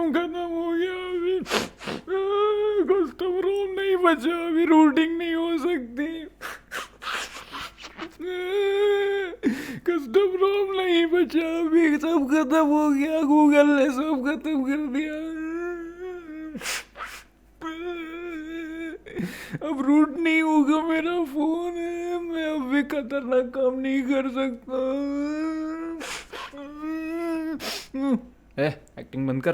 काम खत्म हो गया, अभी कस्टम रोम नहीं बचा, अभी रूटिंग नहीं हो सकती, कस्टम रोम नहीं बचा, अभी सब खत्म हो गया, गूगल ने सब खत्म कर दिया, अब रूट नहीं होगा मेरा फोन, मैं अब भी खतरनाक काम नहीं कर सकता। एक्टिंग बंद कर।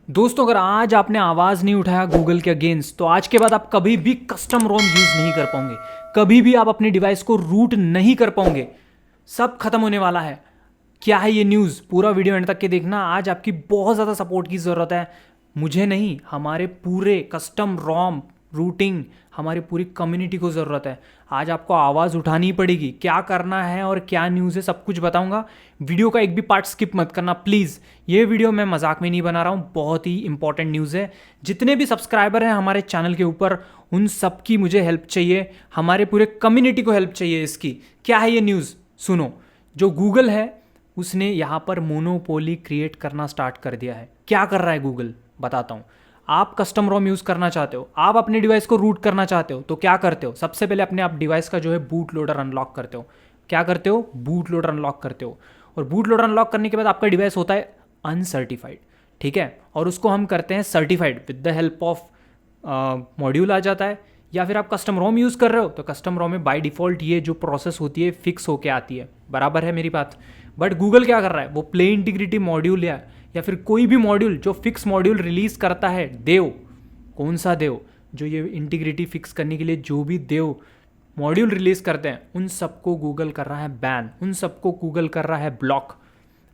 दोस्तों, अगर आज आपने आवाज़ नहीं उठाया गूगल के अगेंस्ट, तो आज के बाद आप कभी भी कस्टम रोम यूज़ नहीं कर पाओगे, कभी भी आप अपने डिवाइस को रूट नहीं कर पाओगे, सब खत्म होने वाला है। क्या है ये न्यूज़, पूरा वीडियो एंड तक के देखना। आज आपकी बहुत ज़्यादा सपोर्ट की ज़रूरत है, मुझे नहीं, हमारे पूरे कस्टम रोम रूटिंग, हमारी पूरी कम्युनिटी को ज़रूरत है। आज आपको आवाज़ उठानी पड़ेगी, क्या करना है और क्या न्यूज़ है सब कुछ बताऊंगा। वीडियो का एक भी पार्ट स्किप मत करना प्लीज़। ये वीडियो मैं मजाक में नहीं बना रहा हूँ, बहुत ही इंपॉर्टेंट न्यूज़ है। जितने भी सब्सक्राइबर हैं हमारे चैनल के ऊपर, उन सब की मुझे हेल्प चाहिए, हमारे पूरे कम्युनिटी को हेल्प चाहिए इसकी। क्या है ये न्यूज़, सुनो। जो गूगल है उसने यहाँ पर मोनोपोली क्रिएट करना स्टार्ट कर दिया है। क्या कर रहा है गूगल, बताता हूँ। आप कस्टम रोम यूज़ करना चाहते हो, आप अपने डिवाइस को रूट करना चाहते हो, तो क्या करते हो? सबसे पहले अपने आप डिवाइस का जो है बूट लोडर अनलॉक करते हो। क्या करते हो? बूट लोडर अनलॉक करते हो। और बूट लोडर अनलॉक करने के बाद आपका डिवाइस होता है अनसर्टिफाइड, ठीक है, और उसको हम करते हैं certified with the help of module आ जाता है। या फिर आप कस्टम रोम यूज़ कर रहे हो तो कस्टम रोम में बाय डिफ़ॉल्ट ये जो प्रोसेस होती है फिक्स होके आती है। बराबर है मेरी बात? बट गूगल क्या कर रहा है, वो प्ले इंटीग्रिटी मॉड्यूल या फिर कोई भी मॉड्यूल जो फिक्स मॉड्यूल रिलीज करता है, देव, कौन सा देव, जो ये इंटीग्रिटी फिक्स करने के लिए जो भी देव मॉड्यूल रिलीज करते हैं, उन सबको गूगल कर रहा है बैन, उन सबको गूगल कर रहा है ब्लॉक।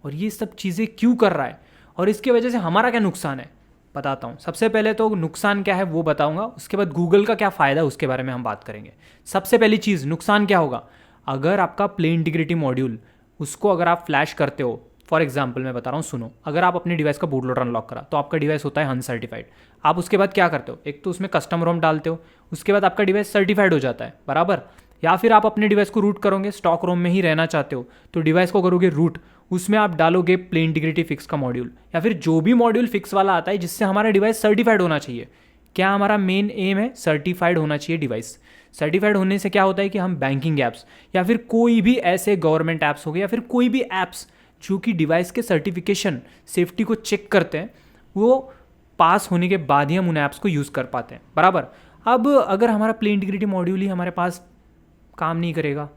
और ये सब चीज़ें क्यों कर रहा है और इसकी वजह से हमारा क्या नुकसान है, बताता हूँ। सबसे पहले तो नुकसान क्या है वो बताऊँगा, उसके बाद गूगल का क्या फ़ायदा है उसके बारे में हम बात करेंगे। सबसे पहली चीज़, नुकसान क्या होगा, अगर आपका प्ले इंटीग्रिटी मॉड्यूल, उसको अगर आप फ्लैश करते हो, फॉर एग्जाम्पल मैं बता रहा हूँ, सुनो। अगर आप अपने डिवाइस का बूट लोडर अनलॉक करा तो आपका डिवाइस होता है अनसर्टिफाइड। आप उसके बाद क्या करते हो, एक तो उसमें कस्टम रोम डालते हो, उसके बाद आपका डिवाइस सर्टिफाइड हो जाता है, बराबर। या फिर आप अपने डिवाइस को रूट करोगे, स्टॉक रोम में ही रहना चाहते हो तो डिवाइस को करोगे रूट, उसमें आप डालोगे प्ले इंटीग्रिटी फिक्स का मॉड्यूल, या फिर जो भी मॉड्यूल फिक्स वाला आता है जिससे हमारा डिवाइस सर्टिफाइड होना चाहिए। क्या हमारा मेन एम है, सर्टिफाइड होना चाहिए डिवाइस। सर्टिफाइड होने से क्या होता है कि हम बैंकिंग ऐप्स या फिर कोई भी ऐसे गवर्नमेंट ऐप्स हो गए या फिर कोई भी ऐप्स जो कि डिवाइस के सर्टिफिकेशन सेफ्टी को चेक करते हैं, वो पास होने के बाद ही हम उन ऐप्स को यूज़ कर पाते हैं, बराबर। अब अगर हमारा प्ले इंटीग्रिटी मॉड्यूल ही हमारे पास काम नहीं करेगा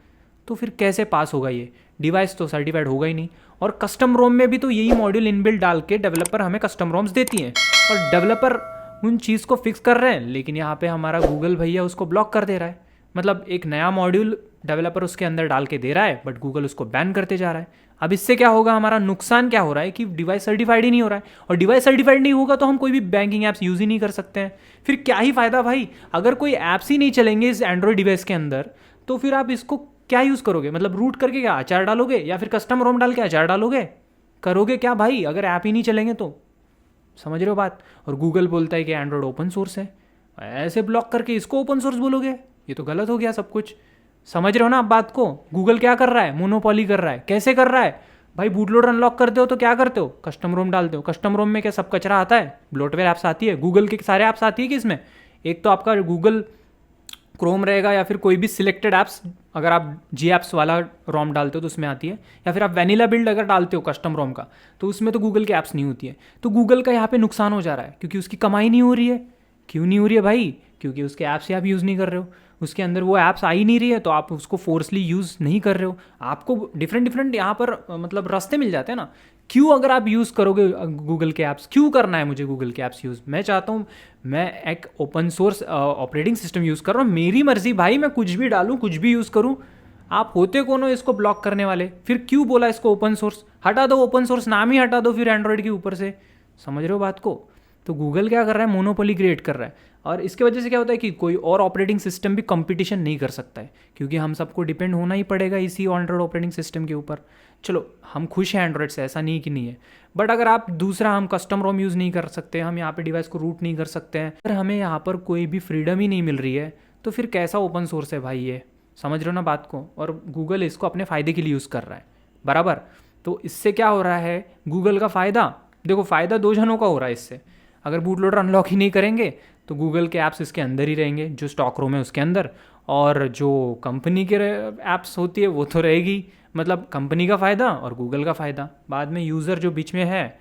तो फिर कैसे पास होगा ये डिवाइस, तो सर्टिफाइड होगा ही नहीं। और कस्टम रोम में भी तो यही मॉड्यूल इनबिल्ट डाल के डेवलपर हमें कस्टम रोम्स देती हैं और डेवलपर उन चीज़ को फिक्स कर रहे हैं, लेकिन यहाँ पे हमारा गूगल भैया उसको ब्लॉक कर दे रहा है। मतलब एक नया मॉड्यूल डेवलपर उसके अंदर डाल के दे रहा है बट गूगल उसको बैन करते जा रहा है। अब इससे क्या होगा, हमारा नुकसान क्या हो रहा है कि डिवाइस सर्टिफाइड ही नहीं हो रहा है, और डिवाइस सर्टिफाइड नहीं होगा तो हम कोई भी बैंकिंग ऐप्स यूज़ ही नहीं कर सकते हैं। फिर क्या ही फ़ायदा भाई, अगर कोई ऐप्स ही नहीं चलेंगे इस एंड्रॉयड डिवाइस के अंदर तो फिर आप इसको क्या यूज़ करोगे? मतलब रूट करके क्या अचार डालोगे या फिर कस्टम रोम डाल के अचार डालोगे? करोगे क्या भाई अगर ऐप ही नहीं चलेंगे तो? समझ रहे हो बात? और गूगल बोलता है कि एंड्रॉयड ओपन सोर्स है, ऐसे ब्लॉक करके इसको ओपन सोर्स बोलोगे? ये तो गलत हो गया सब कुछ। समझ रहे हो ना आप बात को? गूगल क्या कर रहा है, मोनोपोली कर रहा है। कैसे कर रहा है भाई? बूट लोडर अनलॉक करते हो तो क्या करते हो, कस्टम रोम डालते हो। कस्टम रोम में क्या सब कचरा आता है? ब्लोटवेयर ऐप्स आती है, गूगल के सारे ऐप्स आती है कि इसमें? एक तो आपका गूगल क्रोम रहेगा या फिर कोई भी सिलेक्टेड ऐप्स, अगर आप जी ऐप्स वाला रोम डालते हो तो उसमें आती है, या फिर आप वैनिला बिल्ड अगर डालते हो कस्टम रोम का तो उसमें तो गूगल की ऐप्स नहीं होती है। तो गूगल का यहाँ पे नुकसान हो जा रहा है क्योंकि उसकी कमाई नहीं हो रही है। क्यों नहीं हो रही है भाई? क्योंकि उसके ऐप्स ही आप यूज़ नहीं कर रहे हो, उसके अंदर वो ऐप्स आ ही नहीं रही है तो आप उसको फोर्सली यूज़ नहीं कर रहे हो। आपको डिफरेंट यहाँ पर मतलब रास्ते मिल जाते हैं ना। क्यों अगर आप यूज़ करोगे गूगल के ऐप्स, क्यों करना है मुझे गूगल के ऐप्स यूज़? मैं चाहता हूँ मैं एक open source operating system use कर रहा हूँ, मेरी मर्जी भाई, मैं कुछ भी डालूँ कुछ भी यूज़ करूँ। आप होते कौन हो इसको ब्लॉक करने वाले? फिर क्यों बोला इसको ओपन सोर्स? हटा दो ओपन सोर्स, नाम ही हटा दो फिर एंड्रॉयड के ऊपर से। समझ रहे हो बात को? तो गूगल क्या कर रहा है, मोनोपोली क्रिएट कर रहा है। और इसके वजह से क्या होता है कि कोई और ऑपरेटिंग सिस्टम भी कंपटीशन नहीं कर सकता है, क्योंकि हम सबको डिपेंड होना ही पड़ेगा इसी एंड्रॉयड ऑपरेटिंग सिस्टम के ऊपर। चलो हम खुश हैं एंड्रॉयड से, ऐसा नहीं कि नहीं है, बट अगर आप दूसरा, हम कस्टम रोम यूज़ नहीं कर सकते, हम यहाँ पे डिवाइस को रूट नहीं कर सकते हैं, अगर हमें यहाँ पर कोई भी फ्रीडम ही नहीं मिल रही है, तो फिर कैसा ओपन सोर्स है भाई ये? समझ रहे हो ना बात को? और गूगल इसको अपने फ़ायदे के लिए यूज़ कर रहा है, बराबर। तो इससे क्या हो रहा है, गूगल का फ़ायदा, देखो फ़ायदा दो जनों का हो रहा है इससे। अगर बूट लोडर अनलॉक ही नहीं करेंगे तो गूगल के ऐप्स इसके अंदर ही रहेंगे, जो स्टॉक रूम है उसके अंदर, और जो कंपनी के ऐप्स होती है वो तो रहेगी। मतलब कंपनी का फ़ायदा और गूगल का फ़ायदा, बाद में यूज़र जो बीच में है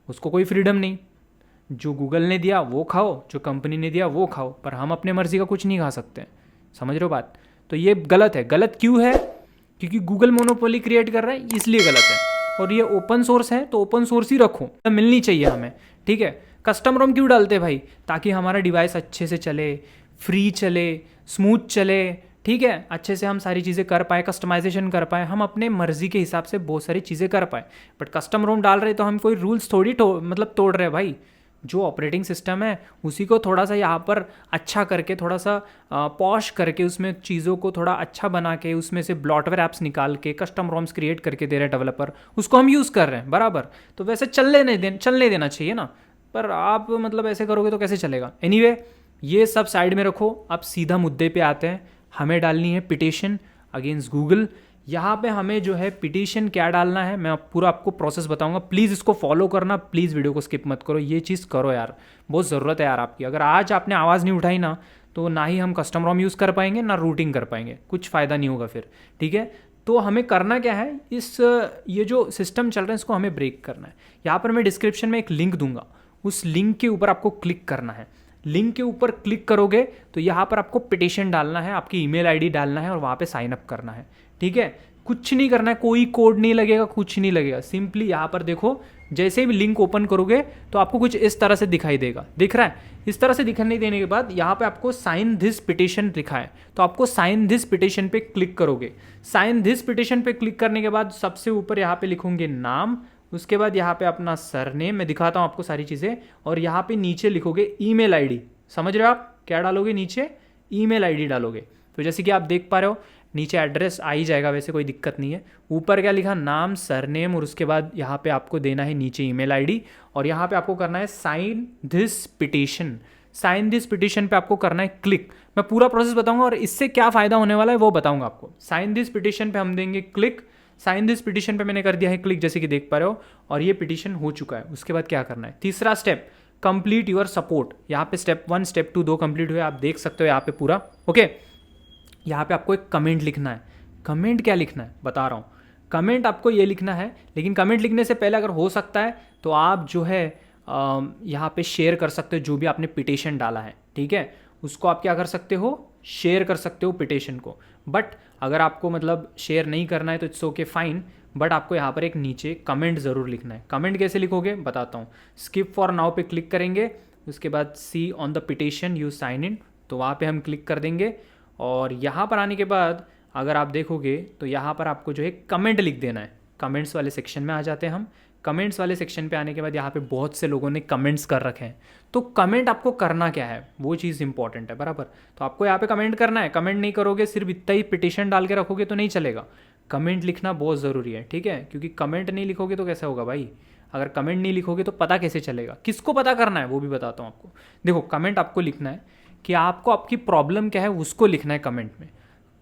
उसको कोई फ्रीडम नहीं, जो गूगल ने दिया वो खाओ, जो कंपनी ने दिया वो खाओ, पर हम अपने मर्जी का कुछ नहीं खा सकते। समझ रहे हो बात? तो ये गलत है। गलत क्यों है? क्योंकि गूगल मोनोपोली क्रिएट कर रहा है, इसलिए गलत है। और ये ओपन सोर्स है तो ओपन सोर्स ही रखो, मिलनी चाहिए हमें, ठीक है। कस्टम रोम क्यों डालते भाई? ताकि हमारा डिवाइस अच्छे से चले, फ्री चले, स्मूथ चले, ठीक है, अच्छे से हम सारी चीज़ें कर पाए, कस्टमाइजेशन कर पाए, हम अपने मर्जी के हिसाब से बहुत सारी चीज़ें कर पाए। बट कस्टम रोम डाल रहे तो हम कोई रूल्स थोड़ी मतलब तोड़ रहे हैं भाई। जो ऑपरेटिंग सिस्टम है उसी को थोड़ा सा यहाँ पर अच्छा करके, थोड़ा सा पॉश करके, उसमें चीज़ों को थोड़ा अच्छा बना के, उसमें से ब्लॉटवेयर ऐप्स निकाल के कस्टम रोम्स क्रिएट करके दे रहे हैं डेवलपर, उसको हम यूज़ कर रहे हैं, बराबर। तो वैसे चलने देना चाहिए ना, पर आप मतलब ऐसे करोगे तो कैसे चलेगा? एनीवे, ये सब साइड में रखो, अब सीधा मुद्दे पे आते हैं। हमें डालनी है पिटीशन अगेंस्ट गूगल। यहाँ पे हमें जो है पिटीशन क्या डालना है, मैं पूरा आपको प्रोसेस बताऊंगा। प्लीज़ इसको फॉलो करना, प्लीज़ वीडियो को स्किप मत करो, ये चीज़ करो यार, बहुत ज़रूरत है यार आपकी। अगर आज आपने आवाज़ नहीं उठाई ना, तो ना ही हम कस्टम रोम यूज़ कर पाएंगे, ना रूटिंग कर पाएंगे, कुछ फ़ायदा नहीं होगा फिर, ठीक है। तो हमें करना क्या है, ये जो सिस्टम चल रहा है इसको हमें ब्रेक करना है। यहाँ पर मैं डिस्क्रिप्शन में एक लिंक दूंगा, उस लिंक के ऊपर आपको क्लिक करना है। लिंक के ऊपर क्लिक करोगे तो यहाँ पर आपको पिटीशन डालना है, आपकी ईमेल आईडी डालना है और वहाँ पे साइन अप करना है, ठीक है। कुछ नहीं करना है, कोई कोड नहीं लगेगा, कुछ नहीं लगेगा। सिंपली यहाँ पर देखो, जैसे भी लिंक ओपन करोगे तो आपको कुछ इस तरह से दिखाई देगा, दिख रहा है? इस तरह से दिखाने देने के बाद यहाँ पे आपको साइन दिस पिटीशन लिखा है, तो आपको साइन दिस पिटीशन पे क्लिक करोगे। साइन दिस पिटीशन पे क्लिक करने के बाद सबसे ऊपर यहाँ पे लिखोगे नाम, उसके बाद यहाँ पे अपना सरनेम, मैं दिखाता हूँ आपको सारी चीज़ें, और यहाँ पे नीचे लिखोगे ईमेल आईडी। समझ रहे हो आप क्या डालोगे? नीचे ईमेल आईडी डालोगे। तो जैसे कि आप देख पा रहे हो नीचे एड्रेस आ ही जाएगा, वैसे कोई दिक्कत नहीं है। ऊपर क्या लिखा? नाम, सरनेम, और उसके बाद यहाँ पे आपको देना है नीचे ईमेल आईडी, और यहाँ पे आपको करना है sign this petition. Sign this petition पे आपको करना है क्लिक। मैं पूरा प्रोसेस बताऊंगा और इससे क्या फ़ायदा होने वाला है वो बताऊंगा आपको। साइन दिस पिटीशन पे हम देंगे क्लिक। साइन दिस पिटीशन पे मैंने कर दिया है क्लिक, जैसे कि देख पा रहे हो, और ये पिटीशन हो चुका है। उसके बाद क्या करना है? तीसरा स्टेप, कंप्लीट योर सपोर्ट। यहाँ पे स्टेप 1, स्टेप 2 दो कंप्लीट हुए, आप देख सकते हो यहाँ पे पूरा, ओके। यहाँ पे आपको एक कमेंट लिखना है। कमेंट क्या लिखना है बता रहा हूँ। कमेंट आपको ये लिखना है, लेकिन कमेंट लिखने से पहले अगर हो सकता है तो आप जो है यहाँ पे शेयर कर सकते हो जो भी आपने पिटीशन डाला है, ठीक है। उसको आप क्या कर सकते हो? शेयर कर सकते हो पिटीशन को। बट अगर आपको मतलब शेयर नहीं करना है तो इट्स ओके, फाइन, बट आपको यहाँ पर एक नीचे कमेंट ज़रूर लिखना है। कमेंट कैसे लिखोगे बताता हूँ। स्किप फॉर नाउ पे क्लिक करेंगे, उसके बाद see on the petition you sign in, तो वहाँ पे हम क्लिक कर देंगे। और यहाँ पर आने के बाद अगर आप देखोगे तो यहाँ पर आपको जो है कमेंट लिख देना है। कमेंट्स वाले सेक्शन में आ जाते हैं हम। कमेंट्स वाले सेक्शन पे आने के बाद यहाँ पे बहुत से लोगों ने कमेंट्स कर रखे हैं, तो कमेंट आपको करना क्या है वो चीज़ इंपॉर्टेंट है, बराबर। तो आपको यहाँ पे कमेंट करना है। कमेंट नहीं करोगे, सिर्फ इतना ही पिटीशन डाल के रखोगे तो नहीं चलेगा। कमेंट लिखना बहुत ज़रूरी है, ठीक है, क्योंकि कमेंट नहीं लिखोगे तो कैसे होगा भाई? अगर कमेंट नहीं लिखोगे तो पता कैसे चलेगा? किसको पता करना है वो भी बताता हूँ आपको। देखो, कमेंट आपको लिखना है कि आपको आपकी प्रॉब्लम क्या है उसको लिखना है कमेंट में।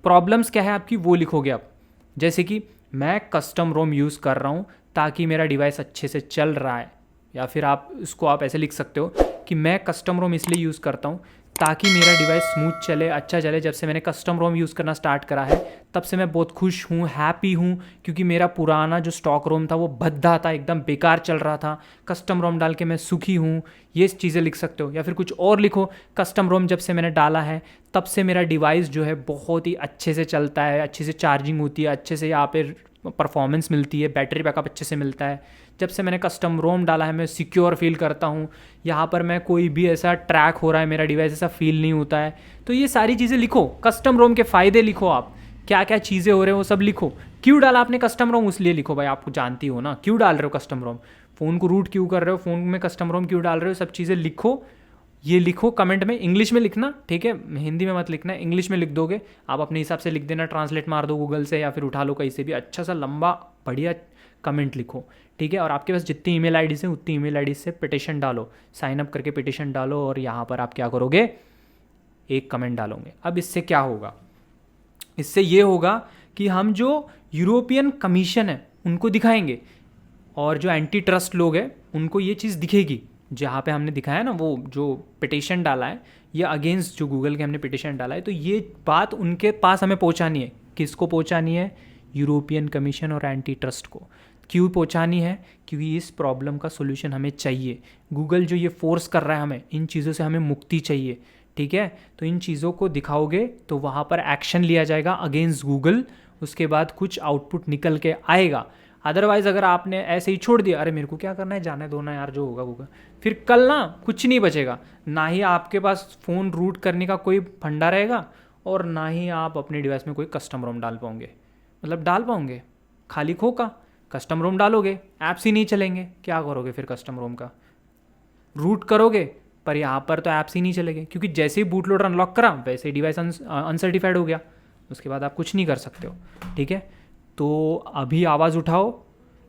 प्रॉब्लम्स क्या है आपकी वो लिखोगे आप। जैसे कि मैं कस्टम रोम यूज़ कर रहा हूँ ताकि मेरा डिवाइस अच्छे से चल रहा है, या फिर आप इसको आप ऐसे लिख सकते हो कि मैं कस्टम रोम इसलिए यूज़ करता हूँ ताकि मेरा डिवाइस स्मूथ चले, अच्छा चले। जब से मैंने कस्टम रोम यूज़ करना स्टार्ट करा है तब से मैं बहुत खुश हूँ, हैप्पी हूँ, क्योंकि मेरा पुराना जो स्टॉक रोम था वो भद्दा था, एकदम बेकार चल रहा था। कस्टम रोम डाल के मैं सुखी हूँ। ये चीज़ें लिख सकते हो, या फिर कुछ और लिखो। कस्टम रोम जब से मैंने डाला है तब से मेरा डिवाइस जो है बहुत ही अच्छे से चलता है, अच्छे से चार्जिंग होती है, अच्छे से यहाँ पे परफॉर्मेंस मिलती है, बैटरी बैकअप अच्छे से मिलता है। जब से मैंने कस्टम रोम डाला है मैं सिक्योर फील करता हूँ। यहाँ पर मैं कोई भी ऐसा ट्रैक हो रहा है मेरा डिवाइस ऐसा फील नहीं होता है। तो ये सारी चीज़ें लिखो, कस्टम रोम के फ़ायदे लिखो, आप क्या क्या चीज़ें हो रहे हैं वो सब लिखो। क्यों डाला आपने कस्टम रोम उसलिए लिखो भाई, आपको जानती हो ना क्यों डाल रहे हो कस्टम रोम। फ़ोन को रूट क्यों कर रहे हो, फ़ोन में कस्टम रोम क्यों डाल रहे हो, सब चीज़ें लिखो। ये लिखो कमेंट में, इंग्लिश में लिखना, ठीक है, हिंदी में मत लिखना, इंग्लिश में लिख दोगे आप, अपने हिसाब से लिख देना, ट्रांसलेट मार दो गूगल से या फिर उठा लो कहीं से भी, अच्छा सा लंबा बढ़िया कमेंट लिखो, ठीक है। और आपके पास जितनी ईमेल आईडी से उतनी ईमेल आईडी से पिटिशन डालो, साइन अप करके पिटिशन डालो, और यहाँ पर आप क्या करोगे, एक कमेंट डालोगे। अब इससे क्या होगा, इससे ये होगा कि हम जो यूरोपियन कमीशन है उनको दिखाएंगे, और जो एंटी ट्रस्ट लोग हैं उनको ये चीज़ दिखेगी, जहाँ पे हमने दिखाया ना वो जो पिटिशन डाला है, ये अगेंस्ट जो गूगल के हमने पिटिशन डाला है, तो ये बात उनके पास हमें पहुँचानी है। किसको पहुँचानी है, यूरोपियन कमीशन और एंटी ट्रस्ट को। क्यों पहुँचानी है, क्योंकि इस प्रॉब्लम का सोल्यूशन हमें चाहिए। गूगल जो ये फोर्स कर रहा है हमें, इन चीज़ों से हमें मुक्ति चाहिए, ठीक है। तो इन चीज़ों को दिखाओगे तो वहाँ पर एक्शन लिया जाएगा अगेंस्ट गूगल, उसके बाद कुछ आउटपुट निकल के आएगा। अदरवाइज़ अगर आपने ऐसे ही छोड़ दिया, अरे मेरे को क्या करना है, जाने दो ना यार, जो होगा होगा, फिर कल ना कुछ नहीं बचेगा, ना ही आपके पास फ़ोन रूट करने का कोई फंडा रहेगा, और ना ही आप अपने डिवाइस में कोई कस्टम रोम डाल पाओगे, मतलब डाल पाओगे, खाली खोका। कस्टम रोम डालोगे, ऐप्स ही नहीं चलेंगे, क्या करोगे फिर कस्टम रोम का, रूट करोगे पर यहाँ पर तो ऐप्स ही नहीं चलेंगे, क्योंकि जैसे ही बूट लोडर अनलॉक करा वैसे ही डिवाइस अनसर्टिफाइड हो गया, उसके बाद आप कुछ नहीं कर सकते हो, ठीक है। तो अभी आवाज़ उठाओ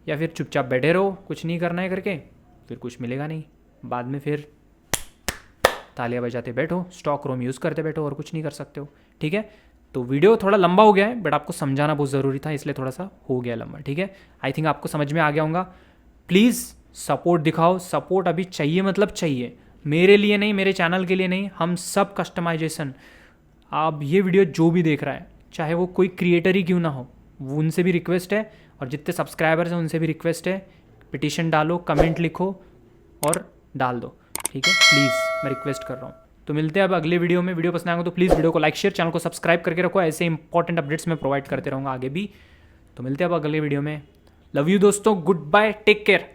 या फिर चुपचाप बैठे रहो, कुछ नहीं करना है करके, फिर कुछ मिलेगा नहीं, बाद में फिर तालियां बजाते बैठो, स्टॉक रोम यूज़ करते बैठो, और कुछ नहीं कर सकते हो, ठीक है। तो वीडियो थोड़ा लंबा हो गया है, बट आपको समझाना बहुत ज़रूरी था, इसलिए थोड़ा सा हो गया लंबा, ठीक है। आई थिंक आपको समझ में आ गया होगा। प्लीज़ सपोर्ट दिखाओ, सपोर्ट अभी चाहिए, मतलब चाहिए, मेरे लिए नहीं, मेरे चैनल के लिए नहीं, हम सब कस्टमाइजेशन, आप ये वीडियो जो भी देख रहा है, चाहे वो कोई क्रिएटर ही क्यों ना हो, वो उनसे भी रिक्वेस्ट है, और जितने सब्सक्राइबर्स हैं उनसे भी रिक्वेस्ट है, पिटिशन डालो, कमेंट लिखो और डाल दो, ठीक है, प्लीज़ मैं रिक्वेस्ट कर रहा हूँ। तो मिलते हैं अब अगले वीडियो में। वीडियो पसंद आएगा तो प्लीज़ वीडियो को लाइक शेयर, चैनल को सब्सक्राइब करके रखो, ऐसे इंपॉर्टेंट अपडेट्स मैं प्रोवाइड करते रहूँगा आगे भी। तो मिलते हैं अब अगले वीडियो में। लव यू दोस्तों, गुड बाय, टेक केयर।